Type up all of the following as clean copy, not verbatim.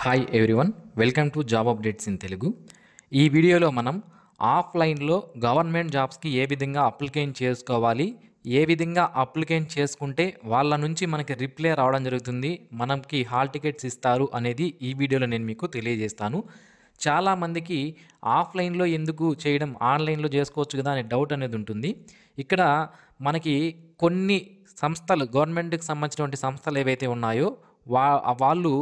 Hi everyone, welcome to job updates in Telugu. ఈ వీడియోలో మనం ఆఫ్లైన్లో గవర్నమెంట్ జాబ్స్కి ఏ విధంగా అప్లికేషన్ చేసుకోవాలి, ఏ విధంగా అప్లికేషన్ చేసుకుంటే వాళ్ళ నుంచి మనకి రిప్లై రావడం జరుగుతుంది, మనకి హాల్ టికెట్స్ ఇస్తారు అనేది ఈ వీడియోలో నేను మీకు తెలియజేస్తాను. చాలామందికి ఆఫ్లైన్లో ఎందుకు చేయడం, ఆన్లైన్లో చేసుకోవచ్చు కదా అనే డౌట్ అనేది ఉంటుంది. ఇక్కడ మనకి కొన్ని సంస్థలు, గవర్నమెంట్కి సంబంధించినటువంటి సంస్థలు ఏవైతే ఉన్నాయో వాళ్ళు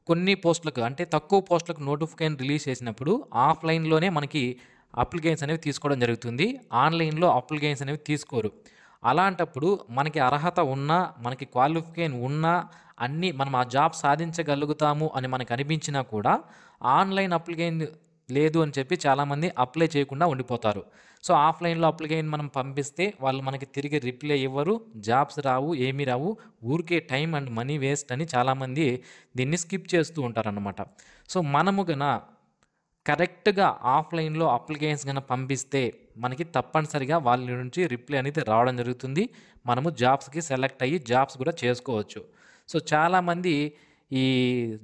కొన్ని పోస్టులకు, అంటే తక్కువ పోస్టులకు నోటిఫికేషన్ రిలీజ్ చేసినప్పుడు ఆఫ్లైన్లోనే మనకి అప్లికేషన్స్ అనేవి తీసుకోవడం జరుగుతుంది. ఆన్లైన్లో అప్లికేషన్స్ అనేవి తీసుకోరు. అలాంటప్పుడు మనకి అర్హత ఉన్నా, మనకి క్వాలిఫికేషన్ ఉన్నా, అన్నీ మనం ఆ జాబ్ సాధించగలుగుతాము అని మనకు అనిపించినా కూడా ఆన్లైన్ అప్లికేషన్ లేదు అని చెప్పి చాలామంది అప్లై చేయకుండా ఉండిపోతారు. సో ఆఫ్లైన్లో అప్లికేషన్ మనం పంపిస్తే వాళ్ళు మనకి తిరిగి రిప్లై ఇవ్వరు, జాబ్స్ రావు, ఏమీ రావు, ఊరికే టైం అండ్ మనీ వేస్ట్ అని చాలామంది దీన్ని స్కిప్ చేస్తూ ఉంటారన్నమాట. సో మనము కరెక్ట్గా ఆఫ్లైన్లో అప్లికేషన్స్ పంపిస్తే మనకి తప్పనిసరిగా వాళ్ళ నుంచి రిప్లై అనేది రావడం జరుగుతుంది. మనము జాబ్స్కి సెలెక్ట్ అయ్యి జాబ్స్ కూడా చేసుకోవచ్చు. సో చాలామంది ఈ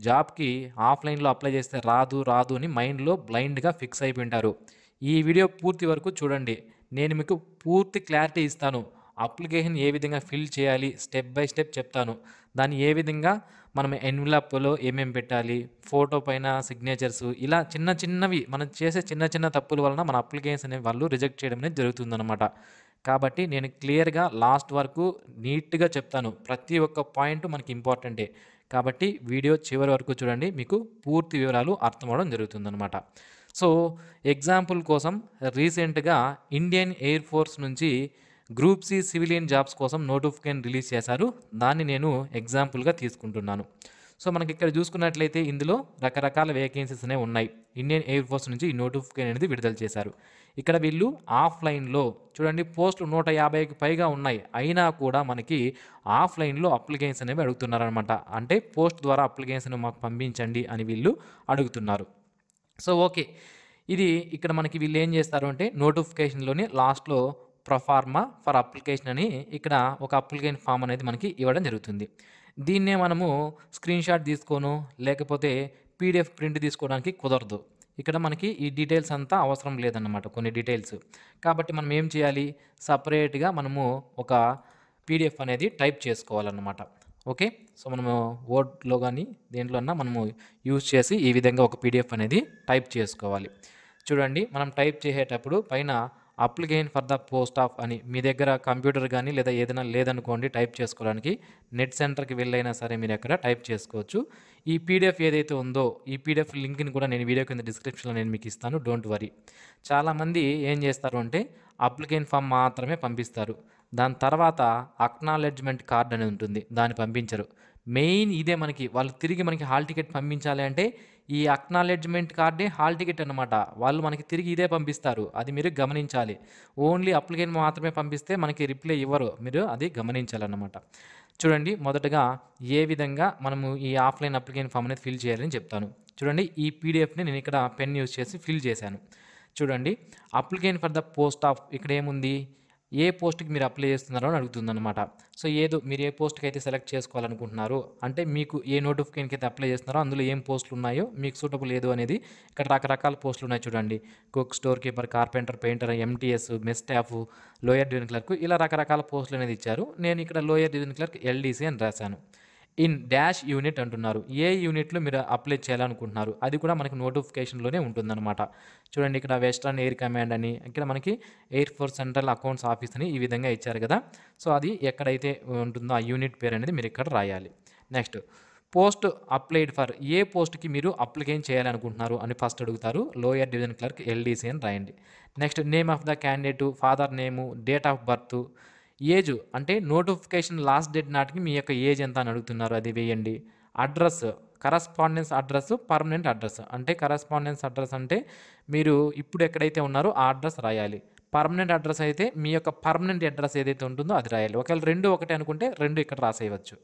జాబ్కి ఆఫ్లైన్లో అప్లై చేస్తే రాదు రాదు అని మైండ్లో బ్లైండ్గా ఫిక్స్ అయిపోయింటారు. ఈ వీడియో పూర్తి వరకు చూడండి, నేను మీకు పూర్తి క్లారిటీ ఇస్తాను. అప్లికేషన్ ఏ విధంగా ఫిల్ చేయాలి స్టెప్ బై స్టెప్ చెప్తాను. దాన్ని ఏ విధంగా మనం ఎన్వలప్లో ఏమేమి పెట్టాలి, ఫోటో పైన సిగ్నేచర్స్, ఇలా చిన్న చిన్నవి మనం చేసే చిన్న చిన్న తప్పుల వలన మన అప్లికేషన్ అనే వాళ్ళు రిజెక్ట్ చేయడం అనేది జరుగుతుందన్నమాట. కాబట్టి నేను క్లియర్గా లాస్ట్ వరకు నీట్గా చెప్తాను. ప్రతి ఒక్క పాయింట్ మనకి ఇంపార్టెంటే. కాబట్టి వీడియో చివరి వరకు చూడండి, మీకు పూర్తి వివరాలు అర్థమవడం జరుగుతుందన్నమాట. సో ఎగ్జాంపుల్ కోసం రీసెంట్గా ఇండియన్ ఎయిర్ ఫోర్స్ నుంచి గ్రూప్ సి సివిలియన్ జాబ్స్ కోసం నోటిఫికేషన్ రిలీజ్ చేశారు. దాన్ని నేను ఎగ్జాంపుల్గా తీసుకుంటున్నాను. సో మనకి ఇక్కడ చూసుకున్నట్లయితే ఇందులో రకరకాల వేకెన్సీస్ అనేవి ఉన్నాయి. ఇండియన్ ఎయిర్ ఫోర్స్ నుంచి ఈ నోటిఫికేషన్ అనేది విడుదల చేశారు. ఇక్కడ వీళ్ళు ఆఫ్లైన్లో చూడండి, పోస్టులు 150కి పైగా ఉన్నాయి. అయినా కూడా మనకి ఆఫ్లైన్లో అప్లికేషన్స్ అనేవి అడుగుతున్నారనమాట. అంటే పోస్ట్ ద్వారా అప్లికేషన్ మాకు పంపించండి అని వీళ్ళు అడుగుతున్నారు. సో ఓకే, ఇది ఇక్కడ మనకి వీళ్ళు ఏం చేస్తారు అంటే నోటిఫికేషన్లోని లాస్ట్లో ప్రొఫార్మా ఫర్ అప్లికేషన్ అని ఇక్కడ ఒక అప్లికేషన్ ఫామ్ అనేది మనకి ఇవ్వడం జరుగుతుంది. దీన్నే మనము స్క్రీన్ షాట్ తీసుకోను, లేకపోతే పీడిఎఫ్ ప్రింట్ తీసుకోవడానికి కుదరదు. ఇక్కడ మనకి ఈ డీటెయిల్స్ అంతా అవసరం లేదన్నమాట, కొన్ని డీటెయిల్స్. కాబట్టి మనం ఏం చేయాలి, సపరేట్గా మనము ఒక పీడిఎఫ్ అనేది టైప్ చేసుకోవాలన్నమాట. ఓకే, సో మనము వర్డ్లో కానీ దేంట్లో అన్నా మనము యూజ్ చేసి ఈ విధంగా ఒక పీడిఎఫ్ అనేది టైప్ చేసుకోవాలి. చూడండి, మనం టైప్ చేసేటప్పుడు పైన application for the post of అని మీ దగ్గర కంప్యూటర్ కానీ లేదా ఏదైనా లేదనుకోండి టైప్ చేసుకోవడానికి, నెట్ సెంటర్కి వెళ్ళైనా సరే మీరు ఎక్కడ టైప్ చేసుకోవచ్చు. ఈ పీడిఎఫ్ ఏదైతే ఉందో ఈ పీడిఎఫ్ లింక్ని కూడా నేను వీడియో కింద డిస్క్రిప్షన్లో నేను మీకు ఇస్తాను, డోంట్ వరీ. చాలామంది ఏం చేస్తారు అంటే అప్లికేషన్ ఫామ్ మాత్రమే పంపిస్తారు. దాని తర్వాత అక్నాలెడ్జ్మెంట్ కార్డ్ అనేది ఉంటుంది, దాన్ని పంపించరు. మెయిన్ ఇదే మనకి, వాళ్ళు తిరిగి మనకి హాల్ టికెట్ పంపించాలి అంటే ఈ అక్నాలెడ్జ్మెంట్ కార్డే హాల్ టికెట్ అనమాట. వాళ్ళు మనకి తిరిగి ఇదే పంపిస్తారు, అది మీరు గమనించాలి. ఓన్లీ అప్లికేషన్ మాత్రమే పంపిస్తే మనకి రిప్లై ఇవ్వరు, మీరు అది గమనించాలన్నమాట. చూడండి, మొదటగా ఏ విధంగా మనము ఈ ఆఫ్లైన్ అప్లికేషన్ ఫామ్ అనేది ఫిల్ చేయాలని చెప్తాను. చూడండి, ఈ పీడిఎఫ్ని నేను ఇక్కడ పెన్ యూజ్ చేసి ఫిల్ చేశాను. చూడండి, application for the post of, ఇక్కడ ఏముంది, ఏ పోస్ట్కి మీరు అప్లై చేస్తున్నారో అని అడుగుతుందన్నమాట. సో ఏదో మీరు ఏ పోస్ట్కి అయితే సెలెక్ట్ చేసుకోవాలనుకుంటున్నారో, అంటే మీకు ఏ నోటిఫికేషన్కి అయితే అప్లై చేస్తున్నారో అందులో ఏం పోస్టులు ఉన్నాయో, మీకు సూటబుల్ ఏదో అనేది ఇక్కడ రకరకాల పోస్టులు ఉన్నాయి. చూడండి, cook, store keeper, carpenter, painter, MTS, mess staff, lower division clerk, ఇలా రకరకాల పోస్టులు అనేది ఇచ్చారు. నేను ఇక్కడ లోయర్ డివిజన్ క్లర్క్ ఎల్డీసీ అని రాశాను. ఇన్ డాష్ యూనిట్ అంటున్నారు, ఏ యూనిట్లో మీరు అప్లై చేయాలనుకుంటున్నారు అది కూడా మనకి నోటిఫికేషన్లోనే ఉంటుందన్నమాట. చూడండి, ఇక్కడ వెస్టర్న్ ఎయిర్ కమాండ్ అని, ఇక్కడ మనకి air force central accounts office అని ఈ విధంగా ఇచ్చారు కదా. సో అది ఎక్కడైతే ఉంటుందో ఆ యూనిట్ పేరు అనేది మీరు ఇక్కడ రాయాలి. నెక్స్ట్, పోస్ట్ అప్లైడ్ ఫర్, ఏ పోస్ట్కి మీరు అప్లికేషన్ చేయాలనుకుంటున్నారు అని ఫస్ట్ అడుగుతారు. లోయర్ డివిజన్ క్లర్క్ ఎల్డీసీ అని రాయండి. Next, name of the candidate, father name, date of birth, age అంటే నోటిఫికేషన్ లాస్ట్ డేట్ నాటికి మీ యొక్క ఏజ్ ఎంత అని అడుగుతున్నారు, అది వేయండి. Address, correspondence address, permanent address. అంటే కరస్పాండెన్స్ అడ్రస్ అంటే మీరు ఇప్పుడు ఎక్కడైతే ఉన్నారో ఆ అడ్రస్ రాయాలి. పర్మనెంట్ అడ్రస్ అయితే మీ యొక్క పర్మనెంట్ అడ్రస్ ఏదైతే ఉంటుందో అది రాయాలి. ఒకవేళ రెండు ఒకటే అనుకుంటే రెండు ఇక్కడ రాసేయవచ్చు.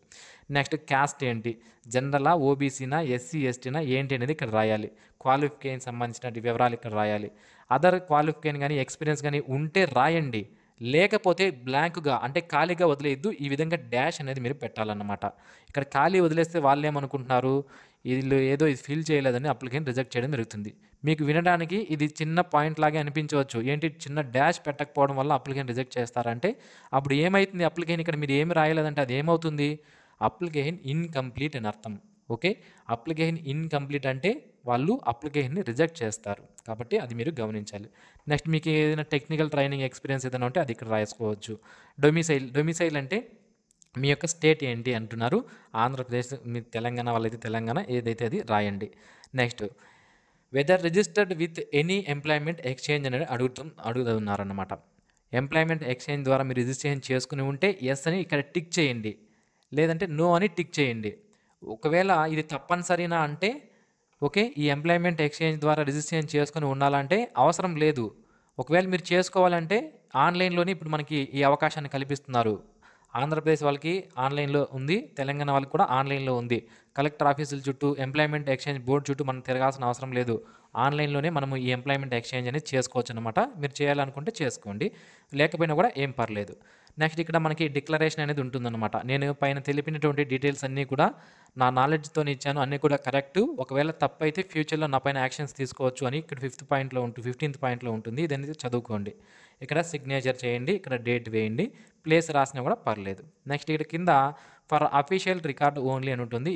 నెక్స్ట్, క్యాస్ట్ ఏంటి, జనరలా, ఓబీసీనా, ఎస్సీ ఎస్టీనా ఏంటి అనేది ఇక్కడ రాయాలి. క్వాలిఫికేషన్ సంబంధించిన వివరాలు ఇక్కడ రాయాలి. అదర్ క్వాలిఫికేషన్ కానీ ఎక్స్పీరియన్స్ కానీ ఉంటే రాయండి, లేకపోతే బ్లాంక్‌గా అంటే ఖాళీగా వదిలేయొద్దు. ఈ విధంగా డాష్ అనేది మీరు పెట్టాలన్నమాట. ఇక్కడ ఖాళీ వదిలేస్తే వాళ్ళేమనుకుంటున్నారు, ఈళ్ళు ఏదో ఇది ఫిల్ చేయలేదని అప్లికెంట్ రిజెక్ట్ చేయడం జరుగుతుంది. మీకు వినడానికి ఇది చిన్న పాయింట్ లాగే అనిపించవచ్చు. ఏంటి చిన్న డాష్ పెట్టకపోవడం వల్ల అప్లికెంట్ రిజెక్ట్ చేస్తారంటే, అప్పుడు ఏమైతుంది అప్లికేషన్ ఇక్కడ మీరు ఏమి రాయలేదంటే అది ఏమవుతుంది? అప్లికేషన్ ఇన్‌కంప్లీట్ అని అర్థం. ఓకే. అప్లికేషన్ ఇన్‌కంప్లీట్ అంటే వాళ్ళు అప్లికేషన్‌ని రిజెక్ట్ చేస్తారు. కాబట్టి అది మీరు గమనించాలి. నెక్స్ట్ మీకు ఏదైనా టెక్నికల్ ట్రైనింగ్ ఎక్స్‌పీరియన్స్ ఏదైనా ఉంటే అది ఇక్కడ రాసుకోవచ్చు. డొమిసైల్ అంటే మీ యొక్క స్టేట్ ఏంటి అంటున్నారు. ఆంధ్రప్రదేశ్, మీ తెలంగాణ వాళ్ళైతే తెలంగాణ, ఏదైతే అది రాయండి. Next weather registered with any employment exchange అనేది అడుగుతున్నారన్నమాట. ఎంప్లాయ్‌మెంట్ ఎక్స్‌చేంజ్ ద్వారా మీరు రిజిస్ట్రేషన్ చేసుకుని ఉంటే యెస్ అని ఇక్కడ టిక్ చేయండి. లేదంటే నో అని టిక్ చేయండి. ఒకవేళ ఇది తప్పనిసరినా అంటే ఓకే. ఈ ఎంప్లాయ్‌మెంట్ ఎక్స్‌చేంజ్ ద్వారా రిజిస్ట్రేషన్ చేసుకొని ఉండాలంటే అవసరం లేదు. ఒకవేళ మీరు చేసుకోవాలంటే ఆన్‌లైన్‌లోనే ఇప్పుడు మనకి ఈ అవకాశాన్ని కల్పిస్తున్నారు. ఆంధ్రప్రదేశ్ వాళ్ళకి ఆన్‌లైన్‌లో ఉంది. తెలంగాణ వాళ్ళకి కూడా ఆన్‌లైన్‌లో ఉంది. కలెక్టర్ ఆఫీసుల చుట్టూ, ఎంప్లాయ్‌మెంట్ ఎక్స్‌చేంజ్ బోర్డ్ చుట్టూ మనం తిరగాల్సిన అవసరం లేదు. ఆన్‌లైన్‌లోనే మనము ఈ ఎంప్లాయ్‌మెంట్ ఎక్స్‌చేంజ్ అనేది చేసుకోవచ్చనమాట. మీరు చేయాలనుకుంటే చేసుకోండి. లేకపోయినా కూడా ఏం పర్లేదు. నెక్స్ట్ ఇక్కడ మనకి డిక్లరేషన్ అనేది ఉంటుందన్నమాట. నేను పైన తెలిపినటువంటి డీటెయిల్స్ అన్నీ కూడా నా నాలెడ్జ్‌తోనే ఇచ్చాను. అన్నీ కూడా కరెక్టు. ఒకవేళ తప్పైతే ఫ్యూచర్‌లో నా పైన యాక్షన్స్ తీసుకోవచ్చు అని ఇక్కడ 15th పాయింట్‌లో ఉంటుంది. ఇదనేది చదువుకోండి. ఇక్కడ సిగ్నేచర్ చేయండి. ఇక్కడ డేట్ వేయండి. ప్లేస్ రాసినా కూడా పర్లేదు. నెక్స్ట్ ఇక్కడ కింద ఫర్ అఫీషియల్ రికార్డ్ ఓన్లీ అని ఉంటుంది.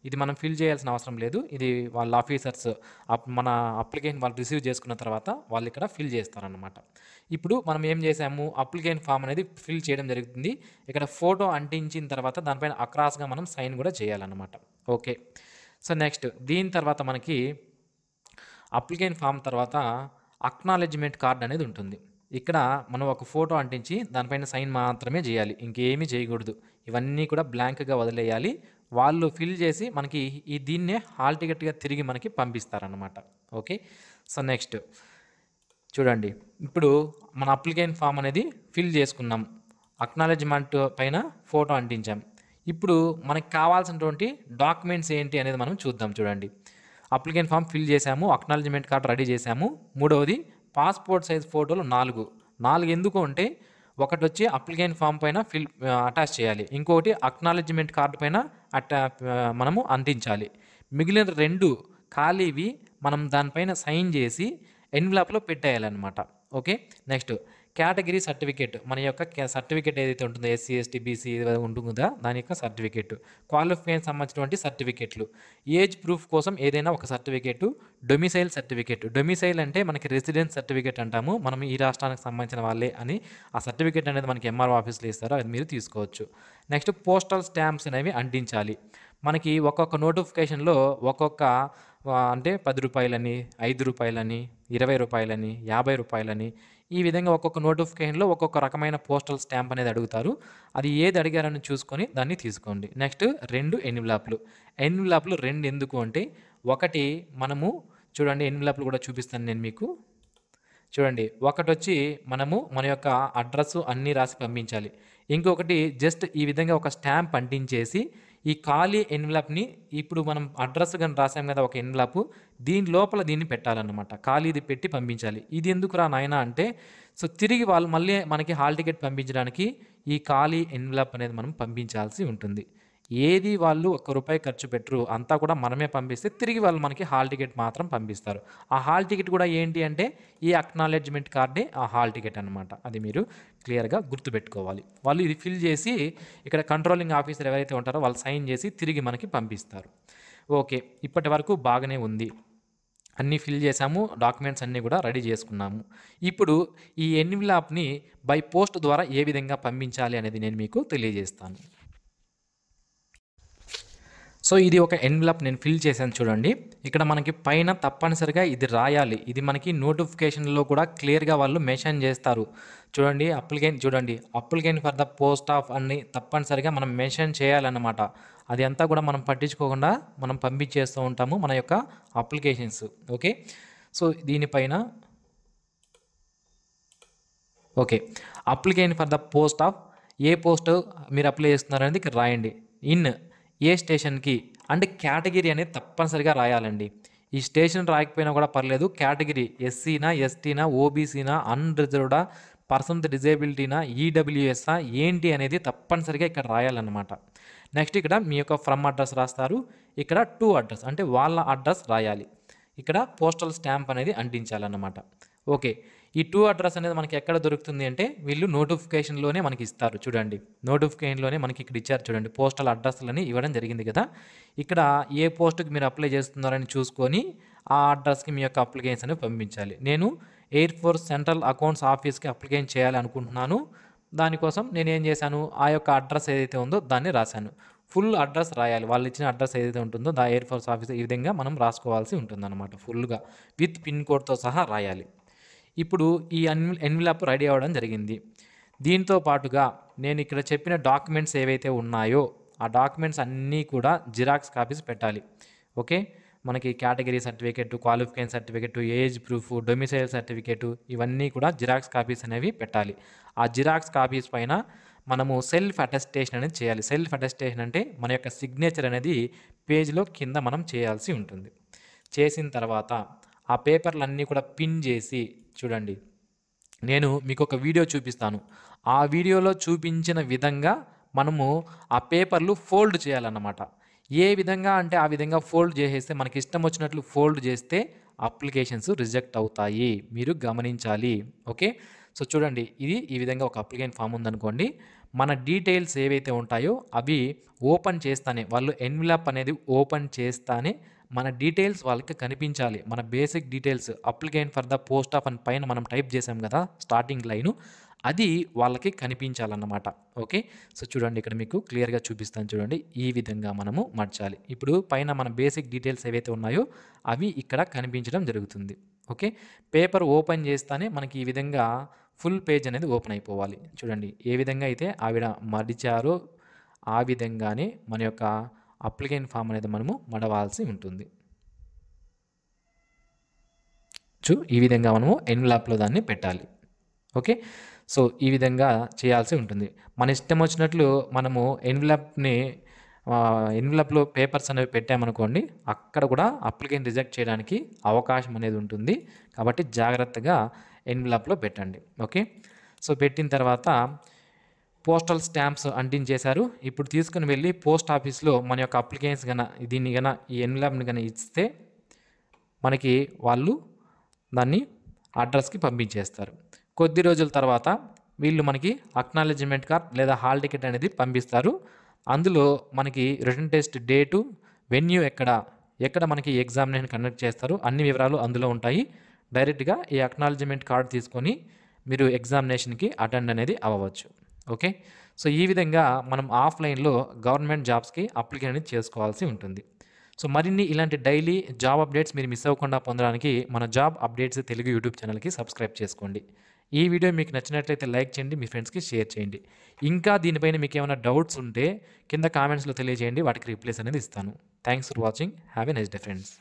ఇది మనం ఫిల్ చేయాల్సిన అవసరం లేదు. ఇది వాళ్ళ ఆఫీసర్స్ మన అప్లికేషన్ వాళ్ళు రిసీవ్ చేసుకున్న తర్వాత వాళ్ళు ఇక్కడ ఫిల్ చేస్తారనమాట. ఇప్పుడు మనం ఏం చేసాము, అప్లికేషన్ ఫామ్ అనేది ఫిల్ చేయడం జరుగుతుంది. ఇక్కడ ఫోటో అంటించిన తర్వాత దానిపైన అక్రాస్‌గా మనం సైన్ కూడా చేయాలన్నమాట. ఓకే. సో నెక్స్ట్ దీని తర్వాత మనకి అప్లికేషన్ ఫామ్ తర్వాత అక్నాలెడ్జ్‌మెంట్ కార్డ్ అనేది ఉంటుంది. ఇక్కడ మనం ఒక ఫోటో అంటించి దానిపైన సైన్ మాత్రమే చేయాలి. ఇంకేమీ చేయకూడదు. ఇవన్నీ కూడా బ్లాంక్‌గా వదిలేయాలి. వాళ్ళు ఫిల్ చేసి మనకి దీన్నే హాల్ టికెట్‌గా తిరిగి మనకి పంపిస్తారన్నమాట. ఓకే. సో నెక్స్ట్ చూడండి. ఇప్పుడు మన అప్లికేషన్ ఫామ్ అనేది ఫిల్ చేసుకున్నాం. అక్నాలెడ్జ్‌మెంట్ పైన ఫోటో అంటించాం. ఇప్పుడు మనకు కావాల్సినటువంటి డాక్యుమెంట్స్ ఏంటి అనేది మనం చూద్దాం చూడండి. అప్లికేషన్ ఫామ్ ఫిల్ చేసాము. అక్నాలెడ్జ్‌మెంట్ కార్డ్ రెడీ చేసాము. మూడవది పాస్‌పోర్ట్ సైజ్ ఫోటోలు 4 ఎందుకు అంటే ఒకటొచ్చి అప్లికేషన్ ఫామ్ పైన అటాచ్ చేయాలి. ఇంకొకటి అక్నాలెడ్జ్‌మెంట్ కార్డ్ పైన మనము అంటించాలి. మిగిలిన 2 ఖాళీవి మనం దానిపైన సైన్ చేసి ఎన్వలప్‌లో పెట్టేయాలన్నమాట. ఓకే. నెక్స్ట్ కేటగిరీ సర్టిఫికేట్, మన యొక్క సర్టిఫికేట్ ఏదైతే ఉంటుందో ఎస్సీ, ఎస్టీ, బీసీ ఉంటుంది కదా, దాని యొక్క సర్టిఫికేట్, క్వాలిఫికేషన్ సంబంధించినటువంటి సర్టిఫికేట్లు, ఏజ్ ప్రూఫ్ కోసం ఏదైనా ఒక సర్టిఫికేటు, డొమిసైల్ అంటే మనకి రెసిడెన్స్ సర్టిఫికేట్ అంటాము. మనం ఈ రాష్ట్రానికి సంబంధించిన వాళ్ళే అని ఆ సర్టిఫికేట్ అనేది మనకి ఎంఆర్ఓ ఆఫీస్లో ఇస్తారు. అది మీరు తీసుకోవచ్చు. నెక్స్ట్ పోస్టల్ స్టాంప్స్ అనేవి అంటించాలి. మనకి ఒక్కొక్క నోటిఫికేషన్లో ఒక్కొక్క అంటే ₹10 ₹5 ₹20 ₹50 ఈ విధంగా ఒక్కొక్క నోటిఫికేషన్లో ఒక్కొక్క రకమైన పోస్టల్ స్టాంప్ అనేది అడుగుతారు. అది ఏది అడిగారని చూసుకొని దాన్ని తీసుకోండి. నెక్స్ట్ 2 ఎన్వలప్‌లు 2 ఎందుకు అంటే ఒకటి మనము చూడండి, ఎన్వలప్‌లు కూడా చూపిస్తాను నేను మీకు. చూడండి, ఒకటొచ్చి మనము మన యొక్క అడ్రస్ అన్నీ రాసి పంపించాలి. ఇంకొకటి జస్ట్ ఈ విధంగా ఒక స్టాంప్ అంటించేసి ఈ ఖాళీ ఎన్వలప్‌ని ఇప్పుడు మనం అడ్రస్ గాని రాసాం కదా ఒక ఎన్వలప్, దీని లోపల దీన్ని పెట్టాలన్నమాట. ఖాళీది పెట్టి పంపించాలి. ఇది ఎందుకురా నాయనా అంటే సో తిరిగి వాళ్ళు మళ్ళీ మనకి హాల్ టికెట్ పంపించడానికి ఈ ఖాళీ ఎన్వలప్ అనేది మనం పంపించాల్సి ఉంటుంది. ఏది వాళ్ళు ₹1 ఖర్చు పెట్టరు. అంతా కూడా మనమే పంపిస్తే తిరిగి వాళ్ళు మనకి హాల్ టికెట్ మాత్రం పంపిస్తారు. ఆ హాల్ టికెట్ కూడా ఏంటి అంటే ఈ అక్నాలెడ్జ్‌మెంట్ కార్డే ఆ హాల్ టికెట్ అనమాట. అది మీరు క్లియర్‌గా గుర్తుపెట్టుకోవాలి. వాళ్ళు ఇది ఫిల్ చేసి ఇక్కడ కంట్రోలింగ్ ఆఫీసర్ ఎవరైతే ఉంటారో వాళ్ళు సైన్ చేసి తిరిగి మనకి పంపిస్తారు. ఓకే. ఇప్పటి వరకు బాగానే ఉంది. అన్నీ ఫిల్ చేసాము. డాక్యుమెంట్స్ అన్నీ కూడా రెడీ చేసుకున్నాము. ఇప్పుడు ఈ ఎన్వలప్‌ని బై పోస్ట్ ద్వారా ఏ విధంగా పంపించాలి అనేది నేను మీకు తెలియజేస్తాను. సో ఇది ఒక ఎన్వలప్ నేను ఫిల్ చేశాను చూడండి. ఇక్కడ మనకి పైన తప్పనిసరిగా ఇది రాయాలి. ఇది మనకి నోటిఫికేషన్‌లో కూడా క్లియర్‌గా వాళ్ళు మెన్షన్ చేస్తారు. చూడండి, application for the post of అని తప్పనిసరిగా మనం మెన్షన్ చేయాలన్నమాట. అది అంతా కూడా మనం పట్టించుకోకుండా మనం పంపించేస్తూ ఉంటాము మన యొక్క అప్లికేషన్స్. ఓకే. సో దీనిపైన okay, application for the post of A post మీరు అప్లై చేస్తున్నారు అనేది ఇక్కడ రాయండి. ఏ స్టేషన్‌కి అంటే కేటగిరీ అనేది తప్పనిసరిగా రాయాలండి. ఈ స్టేషన్ రాయకపోయినా కూడా పర్లేదు. కేటగిరీ ఎస్సీనా, ఎస్టీనా, ఓబీసీనా, అన్‌రిజర్వ్డా, పర్సన్ విత్ డిజేబిలిటీనా, ఈడబ్ల్యూఎస్ఆ ఏంటి అనేది తప్పనిసరిగా ఇక్కడ రాయాలన్నమాట. నెక్స్ట్ ఇక్కడ మీ యొక్క ఫ్రమ్ అడ్రస్ రాస్తారు, ఇక్కడ టు అడ్రస్ అంటే వాళ్ళ అడ్రస్ రాయాలి, ఇక్కడ పోస్టల్ స్టాంప్ అనేది అంటించాలన్నమాట. ఓకే, ఈ టు అడ్రస్ అనేది మనకి ఎక్కడ దొరుకుతుంది అంటే వీళ్ళు నోటిఫికేషన్లోనే మనకి ఇస్తారు. చూడండి, నోటిఫికేషన్లోనే మనకి ఇక్కడ ఇచ్చారు చూడండి, పోస్టల్ అడ్రస్లని ఇవ్వడం జరిగింది కదా. ఇక్కడ ఏ పోస్ట్కి మీరు అప్లై చేస్తున్నారని చూసుకొని ఆ అడ్రస్కి మీ యొక్క అప్లికేషన్ అనేది పంపించాలి. నేను ఎయిర్ ఫోర్స్ సెంట్రల్ అకౌంట్స్ ఆఫీస్కి అప్లికేషన్ చేయాలి అనుకుంటున్నాను. దానికోసం నేను ఏం చేశాను, ఆ యొక్క అడ్రస్ ఏదైతే ఉందో దాన్ని రాశాను. ఫుల్ అడ్రస్ రాయాలి, వాళ్ళు ఇచ్చిన అడ్రస్ ఏదైతే ఉంటుందో దా ఎయిర్ ఫోర్స్ ఆఫీస్ ఈ విధంగా మనం రాసుకోవాల్సి ఉంటుందన్నమాట. ఫుల్గా విత్ పిన్ కోడ్తో సహా రాయాలి. ఇప్పుడు ఈ ఎన్విలాప్ రెడీ అవ్వడం జరిగింది. దీంతో పాటుగా నేను ఇక్కడ చెప్పిన డాక్యుమెంట్స్ ఏవైతే ఉన్నాయో ఆ డాక్యుమెంట్స్ అన్నీ కూడా జిరాక్స్ కాపీస్ పెట్టాలి. ఓకే, మనకి category certificate, qualification certificate, age proof, domicile certificate ఇవన్నీ కూడా జిరాక్స్ కాపీస్ అనేవి పెట్టాలి. ఆ జిరాక్స్ కాపీస్ పైన మనము సెల్ఫ్ అటెస్టేషన్ అనేది చేయాలి. సెల్ఫ్ అటెస్టేషన్ అంటే మన యొక్క సిగ్నేచర్ అనేది పేజ్లో కింద మనం చేయాల్సి ఉంటుంది. చేసిన తర్వాత ఆ పేపర్లన్నీ కూడా పిన్ చేసి చూడండి, నేను మీకు ఒక వీడియో చూపిస్తాను. ఆ వీడియోలో చూపించిన విధంగా మనము ఆ పేపర్లు ఫోల్డ్ చేయాలన్నమాట. ఏ విధంగా అంటే ఆ విధంగా ఫోల్డ్ చేసేస్తే మనకి ఇష్టం వచ్చినట్లు ఫోల్డ్ చేస్తే అప్లికేషన్స్ రిజెక్ట్ అవుతాయి, మీరు గమనించాలి. ఓకే, సో చూడండి, ఇది ఈ విధంగా ఒక అప్లికేషన్ ఫామ్ ఉందనుకోండి. మన డీటెయిల్స్ ఏవైతే ఉంటాయో అవి ఓపెన్ చేస్తానే, వాళ్ళు ఎన్విలాప్ అనేది ఓపెన్ చేస్తానే మన డీటెయిల్స్ వాళ్ళకి కనిపించాలి. మన basic details application for the post of అని పైన మనం టైప్ చేసాం కదా స్టార్టింగ్ లైను, అది వాళ్ళకి కనిపించాలన్నమాట. ఓకే, సో చూడండి, ఇక్కడ మీకు క్లియర్గా చూపిస్తాను చూడండి, ఈ విధంగా మనము మార్చాలి. ఇప్పుడు పైన మన బేసిక్ డీటెయిల్స్ ఏవైతే ఉన్నాయో అవి ఇక్కడ కనిపించడం జరుగుతుంది. ఓకే, పేపర్ ఓపెన్ చేస్తానే మనకి ఈ విధంగా ఫుల్ పేజ్ అనేది ఓపెన్ అయిపోవాలి. చూడండి, ఏ విధంగా అయితే ఆవిడ మడిచారో ఆ విధంగానే మన యొక్క అప్లికేషన్ ఫామ్ అనేది మనము మడవాల్సి ఉంటుంది. ఈ విధంగా మనము ఎన్వెలాప్లో దాన్ని పెట్టాలి. ఓకే, సో ఈ విధంగా చేయాల్సి ఉంటుంది. మన ఇష్టం వచ్చినట్లు మనము ఎన్వెలాప్లో పేపర్స్ అనేవి పెట్టామనుకోండి, అక్కడ కూడా అప్లికేషన్ రిజెక్ట్ చేయడానికి అవకాశం అనేది ఉంటుంది. కాబట్టి జాగ్రత్తగా ఎన్వెలాప్లో పెట్టండి. ఓకే, సో పెట్టిన తర్వాత పోస్టల్ స్టాంప్స్ అంటించేశారు. ఇప్పుడు తీసుకుని వెళ్ళి పోస్ట్ ఆఫీస్లో మన యొక్క అప్లికేషన్స్ దీన్ని ఈ ఎన్వెలాప్ని ఇస్తే మనకి వాళ్ళు దాన్ని అడ్రస్కి పంపించేస్తారు. కొద్ది రోజుల తర్వాత వీళ్ళు మనకి అక్నాలెడ్జ్మెంట్ కార్డ్ లేదా హాల్ టికెట్ అనేది పంపిస్తారు. అందులో మనకి రిటన్ టెస్ట్ డేటు, వెన్యూ ఎక్కడ మనకి ఎగ్జామినేషన్ కండక్ట్ చేస్తారు అన్ని వివరాలు అందులో ఉంటాయి. డైరెక్ట్గా ఈ అక్నాలెడ్జ్మెంట్ కార్డ్ తీసుకొని మీరు ఎగ్జామినేషన్కి అటెండ్ అనేది అవ్వవచ్చు. ఓకే, సో ఈ విధంగా మనం ఆఫ్లైన్లో గవర్నమెంట్ జాబ్స్కి అప్లికేషన్ అనేది చేసుకోవాల్సి ఉంటుంది. సో మరిన్ని ఇలాంటి డైలీ జాబ్ అప్డేట్స్ మీరు మిస్ అవ్వకుండా పొందడానికి మన జాబ్ అప్డేట్స్ తెలుగు యూట్యూబ్ ఛానల్కి సబ్స్క్రైబ్ చేసుకోండి. ఈ వీడియో మీకు నచ్చినట్లయితే లైక్ చేయండి, మీ ఫ్రెండ్స్కి షేర్ చేయండి. ఇంకా దీనిపైన మీకు ఏమైనా డౌట్స్ ఉంటే కింద కామెంట్స్లో తెలియజేయండి, వాటికి రిప్లైస్ అనేది ఇస్తాను. Thanks for watching. Have a nice day friends.